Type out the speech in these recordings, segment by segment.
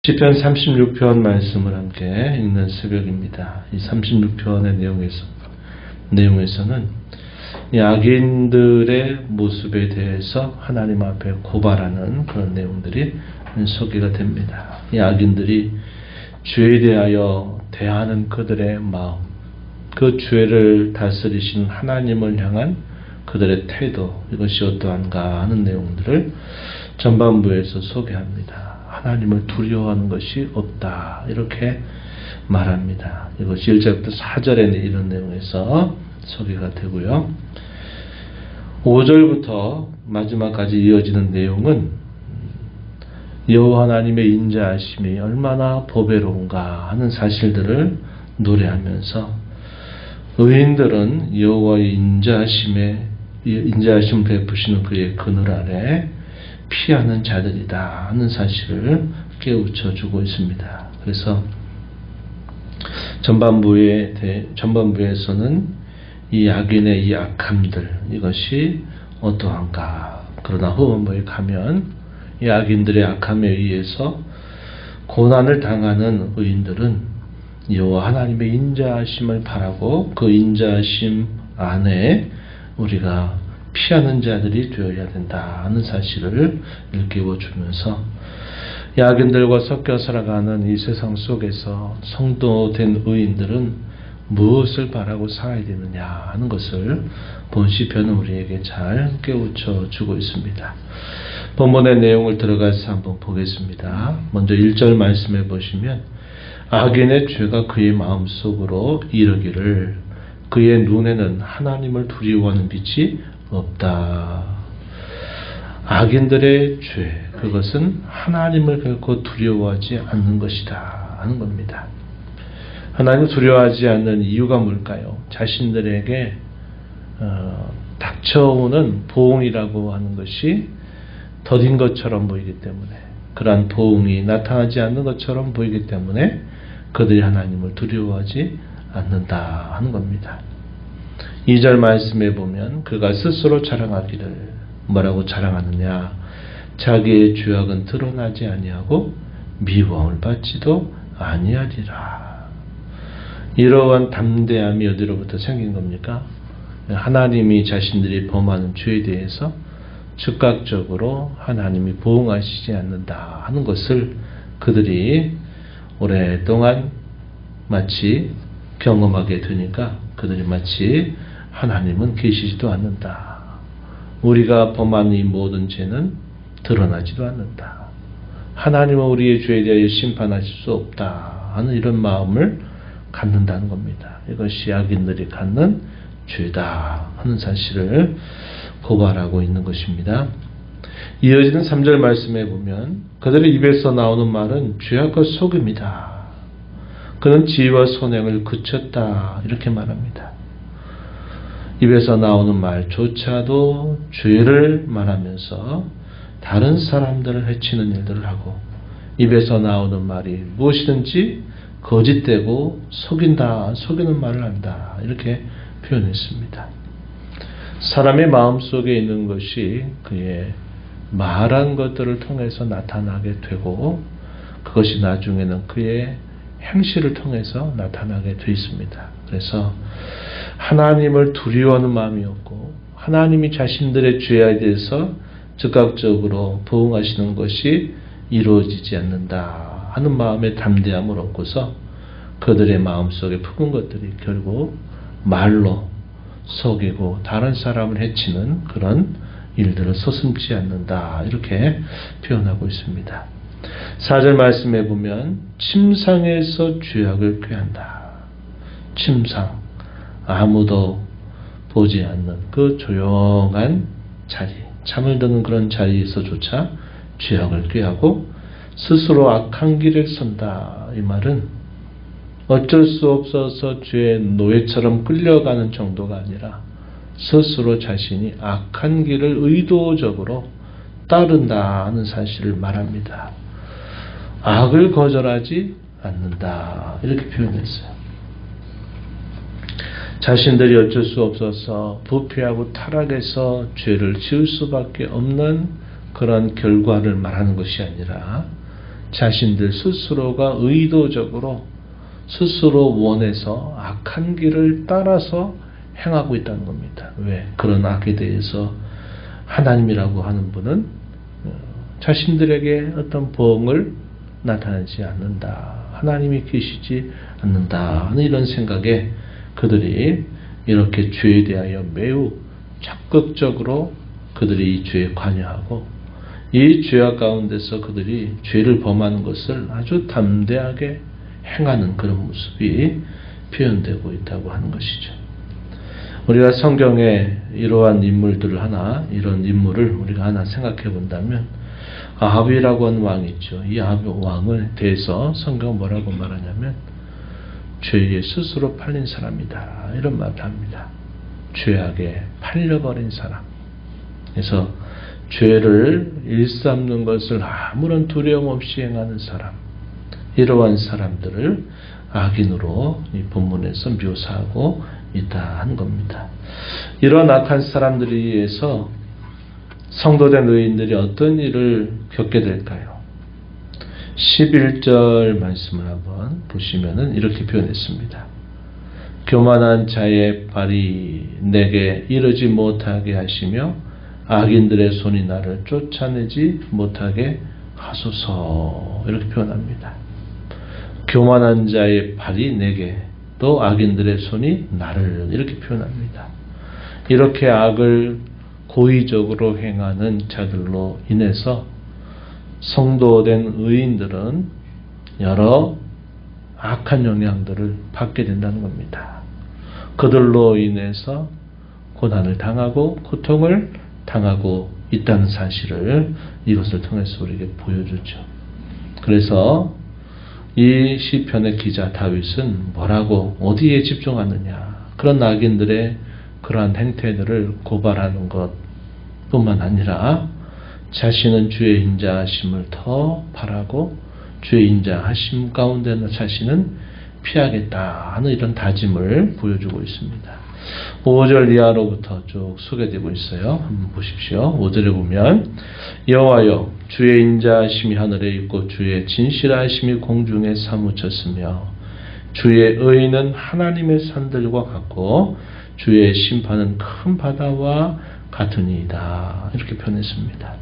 시편 36편 말씀을 함께 읽는 새벽입니다. 이 36편의 내용에서는 이 악인들의 모습에 대해서 하나님 앞에 고발하는 그런 내용들이 소개가 됩니다. 이 악인들이 죄에 대하여 대하는 그들의 마음, 그 죄를 다스리신 하나님을 향한 그들의 태도, 이것이 어떠한가 하는 내용들을 전반부에서 소개합니다. 하나님을 두려워하는 것이 없다, 이렇게 말합니다. 이것이 1절부터 4절에 이런 내용에서 소개가 되고요. 5절부터 마지막까지 이어지는 내용은 여호와 하나님의 인자하심이 얼마나 보배로운가 하는 사실들을 노래하면서 의인들은 여호와의 인자하심을 베푸시는 그의 그늘 아래 피하는 자들이다 하는 사실을 깨우쳐 주고 있습니다. 그래서 전반부에서는 이 악인의 이 악함들, 이것이 어떠한가. 그러나 후반부에 가면 이 악인들의 악함에 의해서 고난을 당하는 의인들은 여호와 하나님의 인자하심을 바라고 그 인자하심 안에 우리가 피하는 자들이 되어야 된다 하는 사실을 일깨워주면서 이 악인들과 섞여 살아가는 이 세상 속에서 성도된 의인들은 무엇을 바라고 살아야 되느냐 하는 것을 본 시편은 우리에게 잘 깨우쳐 주고 있습니다. 본문의 내용을 들어가서 한번 보겠습니다. 먼저 1절 말씀해 보시면 악인의 죄가 그의 마음속으로 이르기를 그의 눈에는 하나님을 두려워하는 빛이 없다. 악인들의 죄, 그것은 하나님을 결코 두려워하지 않는 것이다 하는 겁니다. 하나님을 두려워하지 않는 이유가 뭘까요? 자신들에게 닥쳐오는 보응이라고 하는 것이 더딘 것처럼 보이기 때문에, 그러한 보응이 나타나지 않는 것처럼 보이기 때문에 그들이 하나님을 두려워하지 않는다 하는 겁니다. 2절 말씀에 보면 그가 스스로 자랑하기를, 뭐라고 자랑하느냐? 자기의 죄악은 드러나지 아니하고 미워함을 받지도 아니하리라. 이러한 담대함이 어디로부터 생긴 겁니까? 하나님이 자신들이 범하는 죄에 대해서 즉각적으로 하나님이 보응하시지 않는다 하는 것을 그들이 오랫동안 마치 경험하게 되니까 그들이 마치 하나님은 계시지도 않는다. 우리가 범한 이 모든 죄는 드러나지도 않는다. 하나님은 우리의 죄에 대하여 심판하실 수 없다 하는 이런 마음을 갖는다는 겁니다. 이것이 악인들이 갖는 죄다 하는 사실을 고발하고 있는 것입니다. 이어지는 3절 말씀에 보면 그들의 입에서 나오는 말은 죄악과 속임이다. 그는 지혜와 선행을 그쳤다, 이렇게 말합니다. 입에서 나오는 말조차도 죄를 말하면서 다른 사람들을 해치는 일들을 하고, 입에서 나오는 말이 무엇이든지 거짓되고 속이는 말을 한다, 이렇게 표현했습니다. 사람의 마음속에 있는 것이 그의 말한 것들을 통해서 나타나게 되고, 그것이 나중에는 그의 행실을 통해서 나타나게 되어 있습니다. 그래서 하나님을 두려워하는 마음이 없고 하나님이 자신들의 죄에 대해서 즉각적으로 보응하시는 것이 이루어지지 않는다 하는 마음의 담대함을 얻고서 그들의 마음속에 품은 것들이 결국 말로 속이고 다른 사람을 해치는 그런 일들을 서슴지 않는다, 이렇게 표현하고 있습니다. 4절 말씀에 보면 침상에서 죄악을 꾀한다. 침상, 아무도 보지 않는 그 조용한 자리, 잠을 드는 그런 자리에서조차 죄악을 꾀하고 스스로 악한 길을 선다. 이 말은 어쩔 수 없어서 죄의 노예처럼 끌려가는 정도가 아니라 스스로 자신이 악한 길을 의도적으로 따른다 하는 사실을 말합니다. 악을 거절하지 않는다, 이렇게 표현했어요. 자신들이 어쩔 수 없어서 부패하고 타락해서 죄를 지을 수밖에 없는 그런 결과를 말하는 것이 아니라 자신들 스스로가 의도적으로 스스로 원해서 악한 길을 따라서 행하고 있다는 겁니다. 왜? 그런 악에 대해서 하나님이라고 하는 분은 자신들에게 어떤 보응을 나타내지 않는다. 하나님이 계시지 않는다 하는 이런 생각에 그들이 이렇게 죄에 대하여 매우 적극적으로 그들이 이 죄에 관여하고 이 죄악 가운데서 그들이 죄를 범하는 것을 아주 담대하게 행하는 그런 모습이 표현되고 있다고 하는 것이죠. 우리가 성경에 이러한 인물들을 이런 인물을 우리가 하나 생각해 본다면 아합이라고 하는 왕이 있죠. 이 아합 왕을 대해서 성경은 뭐라고 말하냐면 죄에 스스로 팔린 사람이다. 이런 말을 합니다. 죄악에 팔려버린 사람. 그래서 죄를 일삼는 것을 아무런 두려움 없이 행하는 사람. 이러한 사람들을 악인으로 이 본문에서 묘사하고 있다 하는 겁니다. 이러한 악한 사람들에 의해서 성도된 의인들이 어떤 일을 겪게 될까요? 11절 말씀을 한번 보시면은 이렇게 표현했습니다. 교만한 자의 발이 내게 이르지 못하게 하시며 악인들의 손이 나를 쫓아내지 못하게 하소서. 이렇게 표현합니다. 교만한 자의 발이 내게, 또 악인들의 손이 나를, 이렇게 표현합니다. 이렇게 악을 고의적으로 행하는 자들로 인해서 성도된 의인들은 여러 악한 영향들을 받게 된다는 겁니다. 그들로 인해서 고난을 당하고 고통을 당하고 있다는 사실을 이것을 통해서 우리에게 보여주죠. 그래서 이 시편의 기자 다윗은 뭐라고 어디에 집중하느냐, 그런 악인들의 그러한 행태들을 고발하는 것뿐만 아니라 자신은 주의 인자하심을 더 바라고 주의 인자하심 가운데 자신은 피하겠다 하는 이런 다짐을 보여주고 있습니다. 5절 이하로부터 쭉 소개되고 있어요. 한번 보십시오. 5절에 보면 여호와여 주의 인자하심이 하늘에 있고 주의 진실하심이 공중에 사무쳤으며 주의 의는 하나님의 산들과 같고 주의 심판은 큰 바다와 같으니이다. 이렇게 표현했습니다.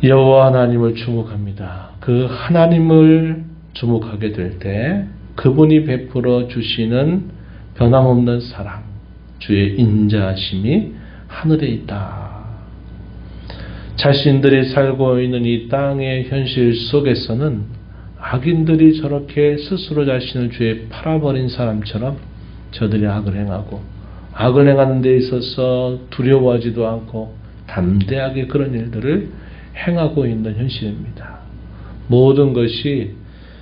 여호와 하나님을 주목합니다. 그 하나님을 주목하게 될 때 그분이 베풀어 주시는 변함없는 사랑, 주의 인자하심이 하늘에 있다. 자신들이 살고 있는 이 땅의 현실 속에서는 악인들이 저렇게 스스로 자신을 죄에 팔아버린 사람처럼 저들이 악을 행하고 악을 행하는 데 있어서 두려워하지도 않고 담대하게 그런 일들을 행하고 있는 현실입니다. 모든 것이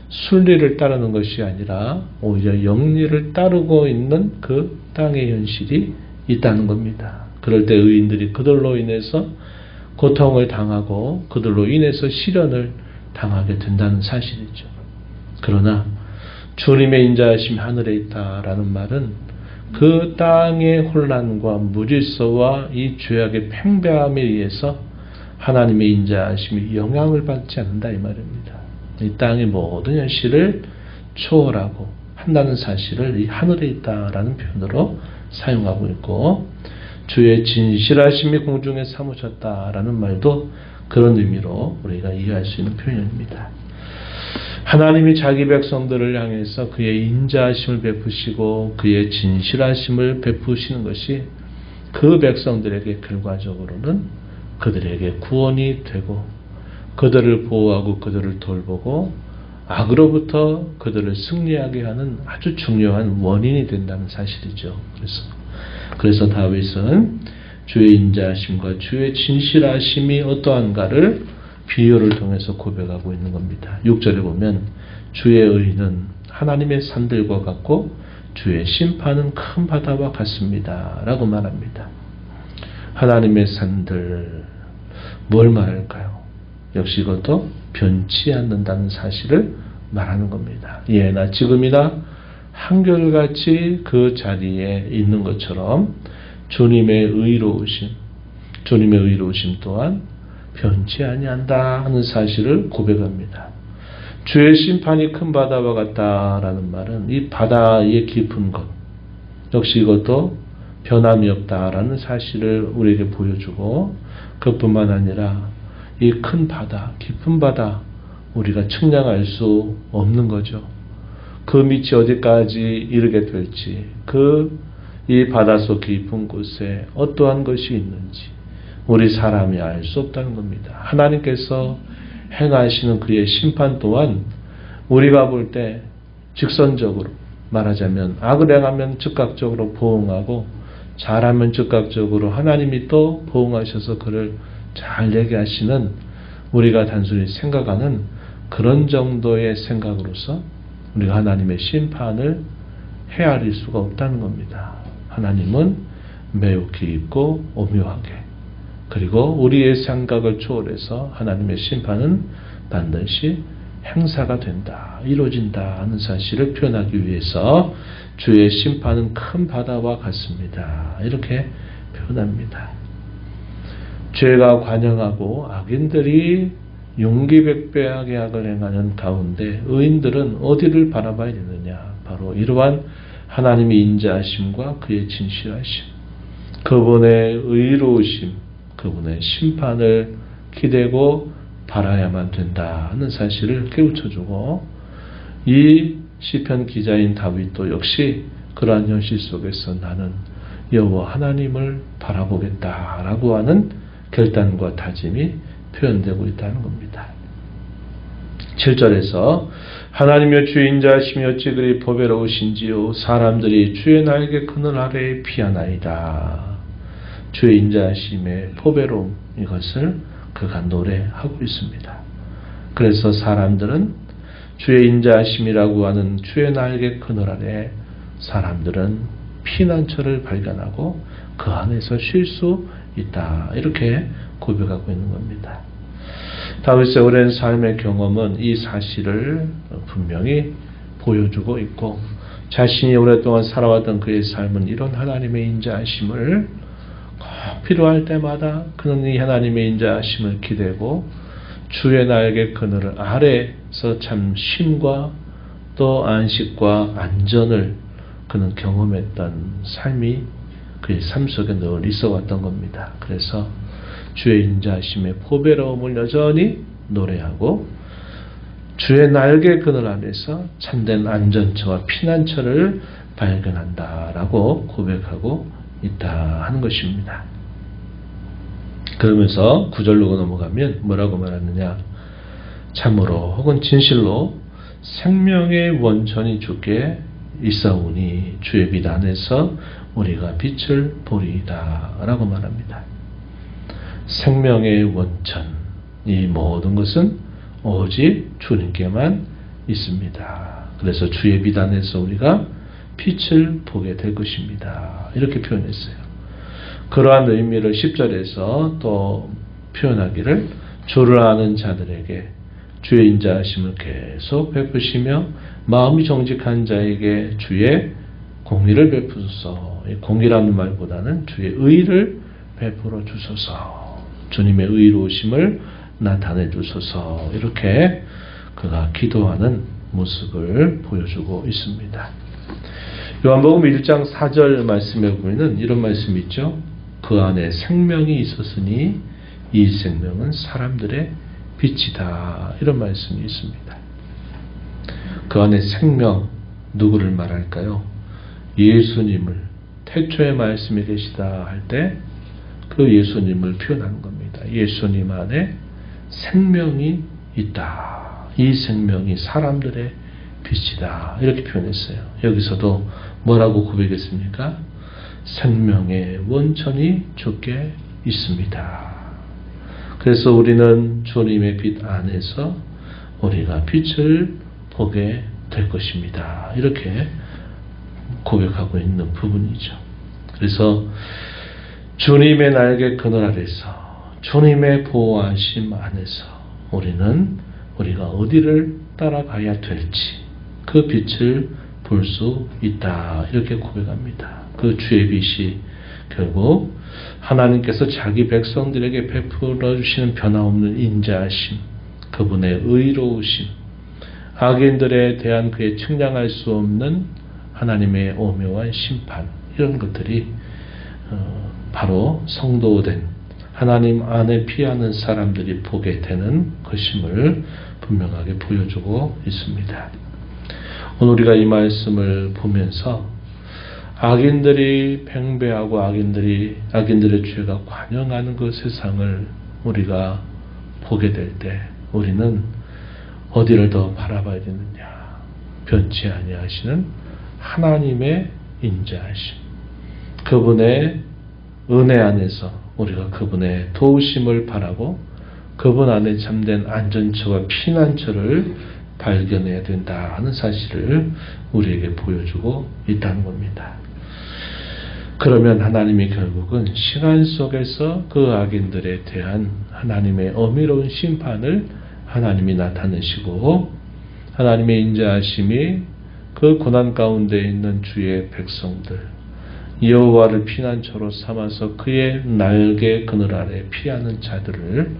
순리를 따르는 것이 아니라 오히려 영리를 따르고 있는 그 땅의 현실이 있다는 겁니다. 그럴 때 의인들이 그들로 인해서 고통을 당하고 그들로 인해서 시련을 당하게 된다는 사실이죠. 그러나 주님의 인자하심이 하늘에 있다라는 말은 그 땅의 혼란과 무질서와 이 죄악의 팽배함에 의해서 하나님의 인자하심이 영향을 받지 않는다 이 말입니다. 이 땅의 모든 현실을 초월하고 한다는 사실을 이 하늘에 있다라는 표현으로 사용하고 있고 주의 진실하심이 공중에 사무쳤다라는 말도 그런 의미로 우리가 이해할 수 있는 표현입니다. 하나님이 자기 백성들을 향해서 그의 인자하심을 베푸시고 그의 진실하심을 베푸시는 것이 그 백성들에게 결과적으로는 그들에게 구원이 되고 그들을 보호하고 그들을 돌보고 악으로부터 그들을 승리하게 하는 아주 중요한 원인이 된다는 사실이죠. 그래서 다윗은 주의 인자하심과 주의 진실하심이 어떠한가를 비유를 통해서 고백하고 있는 겁니다. 6절에 보면 주의 의는 하나님의 산들과 같고 주의 심판은 큰 바다와 같습니다. 라고 말합니다. 하나님의 산들, 뭘 말할까요? 역시 이것도 변치 않는다는 사실을 말하는 겁니다. 예나 지금이나 한결같이 그 자리에 있는 것처럼 주님의 의로우심 또한 변치 아니한다 하는 사실을 고백합니다. 주의 심판이 큰 바다와 같다라는 말은 이 바다의 깊은 것, 역시 이것도 변함이 없다라는 사실을 우리에게 보여주고, 그것뿐만 아니라 이 큰 바다, 깊은 바다, 우리가 측량할 수 없는 거죠. 그 밑이 어디까지 이르게 될지, 이 바닷속 깊은 곳에 어떠한 것이 있는지 우리 사람이 알 수 없다는 겁니다. 하나님께서 행하시는 그의 심판 또한 우리가 볼 때 직선적으로 말하자면 악을 행하면 즉각적으로 보응하고, 잘하면 즉각적으로 하나님이 또 보응하셔서 그를 잘 되게 하시는, 우리가 단순히 생각하는 그런 정도의 생각으로서 우리가 하나님의 심판을 헤아릴 수가 없다는 겁니다. 하나님은 매우 깊고 오묘하게, 그리고 우리의 생각을 초월해서 하나님의 심판은 반드시 행사가 된다, 이루어진다 하는 사실을 표현하기 위해서 주의 심판은 큰 바다와 같습니다, 이렇게 표현합니다. 죄가 관영하고 악인들이 용기백배하게 악을 행하는 가운데 의인들은 어디를 바라봐야 되느냐? 바로 이러한 하나님의 인자하심과 그의 진실하심, 그분의 의로우심, 그분의 심판을 기대고 바라야만 된다 하는 사실을 깨우쳐주고, 이 시편 기자인 다윗도 역시 그러한 현실 속에서 나는 여호와 하나님을 바라보겠다라고 하는 결단과 다짐이 표현되고 있다는 겁니다. 7절에서 하나님여 주의 인자하심이 어찌 그리 보배로우신지요, 사람들이 주의 날개 그늘 아래에 피하나이다. 주의 인자하심의 보배로움, 이것을 그가 노래하고 있습니다. 그래서 사람들은 주의 인자하심이라고 하는 주의 날개 그늘 아래 사람들은 피난처를 발견하고 그 안에서 쉴 수 있다, 이렇게 고백하고 있는 겁니다. 다윗의 오랜 삶의 경험은 이 사실을 분명히 보여주고 있고, 자신이 오랫동안 살아왔던 그의 삶은 이런 하나님의 인자하심을 꼭 필요할 때마다 그는 이 하나님의 인자하심을 기대고 주의 날개 그늘 아래에서 참 쉼과 또 안식과 안전을 그는 경험했던 삶이 그의 삶 속에 늘 있어 왔던 겁니다. 그래서 주의 인자하심의 보배로움을 여전히 노래하고 주의 날개 그늘 안에서 참된 안전처와 피난처를 발견한다라고 고백하고 있다 하는 것입니다. 그러면서 9절로 넘어가면 뭐라고 말하느냐? 참으로 혹은 진실로 생명의 원천이 주께 있사오니 주의 빛 안에서 우리가 빛을 보리이다 라고 말합니다. 생명의 원천, 이 모든 것은 오직 주님께만 있습니다. 그래서 주의 빛 안에서 우리가 빛을 보게 될 것입니다, 이렇게 표현했어요. 그러한 의미를 10절에서 또 표현하기를, 주를 아는 자들에게 주의 인자하심을 계속 베푸시며 마음이 정직한 자에게 주의 공의를 베푸소서. 공의라는 말보다는 주의 의를 베풀어 주소서, 주님의 의로우심을 나타내 주소서, 이렇게 그가 기도하는 모습을 보여주고 있습니다. 요한복음 1장 4절 말씀에 보면 이런 말씀이 있죠. 그 안에 생명이 있었으니 이 생명은 사람들의 빛이다, 이런 말씀이 있습니다. 그 안에 생명, 누구를 말할까요? 예수님을, 태초에 말씀이 계시다 할 때 그 예수님을 표현하는 겁니다. 예수님 안에 생명이 있다, 이 생명이 사람들의 빛이다, 이렇게 표현했어요. 여기서도 뭐라고 고백했습니까? 생명의 원천이 주께 있습니다. 그래서 우리는 주님의 빛 안에서 우리가 빛을 보게 될 것입니다, 이렇게 고백하고 있는 부분이죠. 그래서 주님의 날개 그늘 아래서 주님의 보호하심 안에서 우리가 어디를 따라가야 될지 그 빛을 볼 수 있다, 이렇게 고백합니다. 그 주의 빛이 결국 하나님께서 자기 백성들에게 베풀어 주시는 변함없는 인자하심, 그분의 의로우심, 악인들에 대한 그의 측량할 수 없는 하나님의 오묘한 심판, 이런 것들이 바로 성도된 하나님 안에 피하는 사람들이 보게 되는 것임을 분명하게 보여주고 있습니다. 오늘 우리가 이 말씀을 보면서 악인들이 팽배하고 악인들의 죄가 관영하는 그 세상을 우리가 보게 될 때 우리는 어디를 더 바라봐야 되느냐? 변치 아니하시는 하나님의 인자하심, 그분의 은혜 안에서 우리가 그분의 도우심을 바라고 그분 안에 잠든 안전처와 피난처를 발견해야 된다는 사실을 우리에게 보여주고 있다는 겁니다. 그러면 하나님이 결국은 시간 속에서 그 악인들에 대한 하나님의 어미로운 심판을 하나님이 나타내시고 하나님의 인자하심이 그 고난 가운데 있는 주의 백성들 여호와를 피난처로 삼아서 그의 날개 그늘 아래 피하는 자들을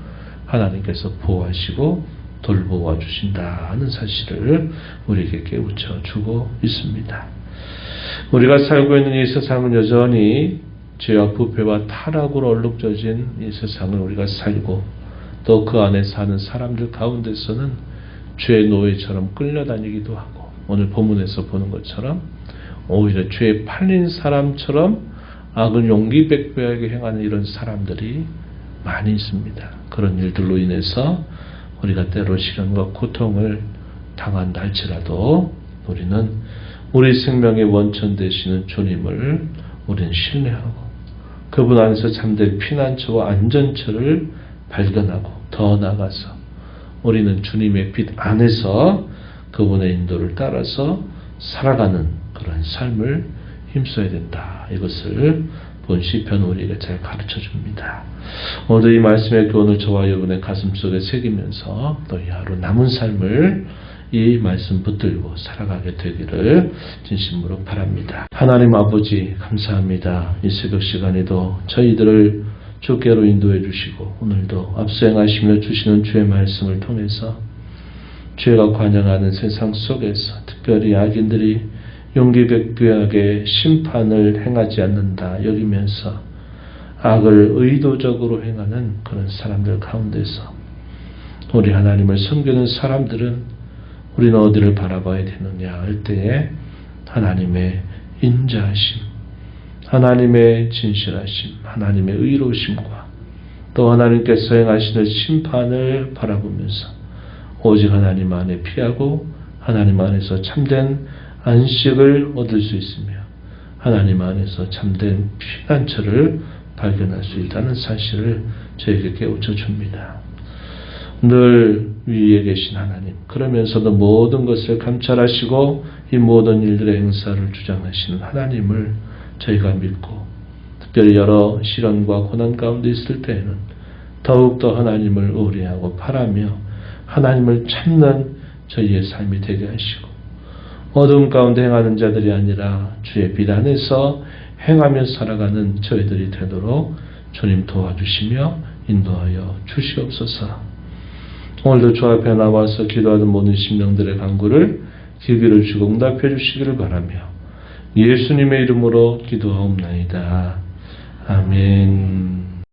하나님께서 보호하시고 돌보아 주신다는 사실을 우리에게 깨우쳐 주고 있습니다. 우리가 살고 있는 이 세상은 여전히 죄와 부패와 타락으로 얼룩져진 이 세상을 우리가 살고 또 그 안에 사는 사람들 가운데서는 죄의 노예처럼 끌려다니기도 하고 오늘 본문에서 보는 것처럼 오히려 죄에 팔린 사람처럼 악을 용기백배하게 행하는 이런 사람들이 많이 있습니다. 그런 일들로 인해서 우리가 때로 시련과 고통을 당한다 할지라도 우리는 우리 생명의 원천 되시는 주님을 우리는 신뢰하고 그분 안에서 참된 피난처와 안전처를 발견하고 더 나아가서 우리는 주님의 빛 안에서 그분의 인도를 따라서 살아가는 그런 삶을 힘써야 된다. 이것을 본 시편 우리에게 잘 가르쳐 줍니다. 오늘도 이 말씀의 교훈을 저와 여러분의 가슴속에 새기면서 또 이 하루 남은 삶을 이 말씀 붙들고 살아가게 되기를 진심으로 바랍니다. 하나님 아버지 감사합니다. 이 새벽 시간에도 저희들을 주께로 인도해 주시고 오늘도 앞서 행하시며 주시는 주의 말씀을 통해서 죄가 관영하는 세상 속에서 특별히 악인들이 용기백배하게 심판을 행하지 않는다 여기면서 악을 의도적으로 행하는 그런 사람들 가운데서 우리 하나님을 섬기는 사람들은 우리는 어디를 바라봐야 되느냐 할 때에 하나님의 인자하심, 하나님의 진실하심, 하나님의 의로우심과 또 하나님께서 행하시는 심판을 바라보면서 오직 하나님 안에 피하고 하나님 안에서 참된 안식을 얻을 수 있으며 하나님 안에서 참된 피난처를 발견할 수 있다는 사실을 저에게 깨우쳐 줍니다. 늘 위에 계신 하나님, 그러면서도 모든 것을 감찰하시고 이 모든 일들의 행사를 주장하시는 하나님을 저희가 믿고 특별히 여러 시련과 고난 가운데 있을 때에는 더욱더 하나님을 의뢰하고 바라며 하나님을 찾는 저희의 삶이 되게 하시고 어둠 가운데 행하는 자들이 아니라 주의 빛 안에서 행하며 살아가는 저희들이 되도록 주님 도와주시며 인도하여 주시옵소서. 오늘도 주 앞에 나와서 기도하는 모든 심령들의 간구를 기회를 주고 응답해 주시기를 바라며 예수님의 이름으로 기도하옵나이다. 아멘.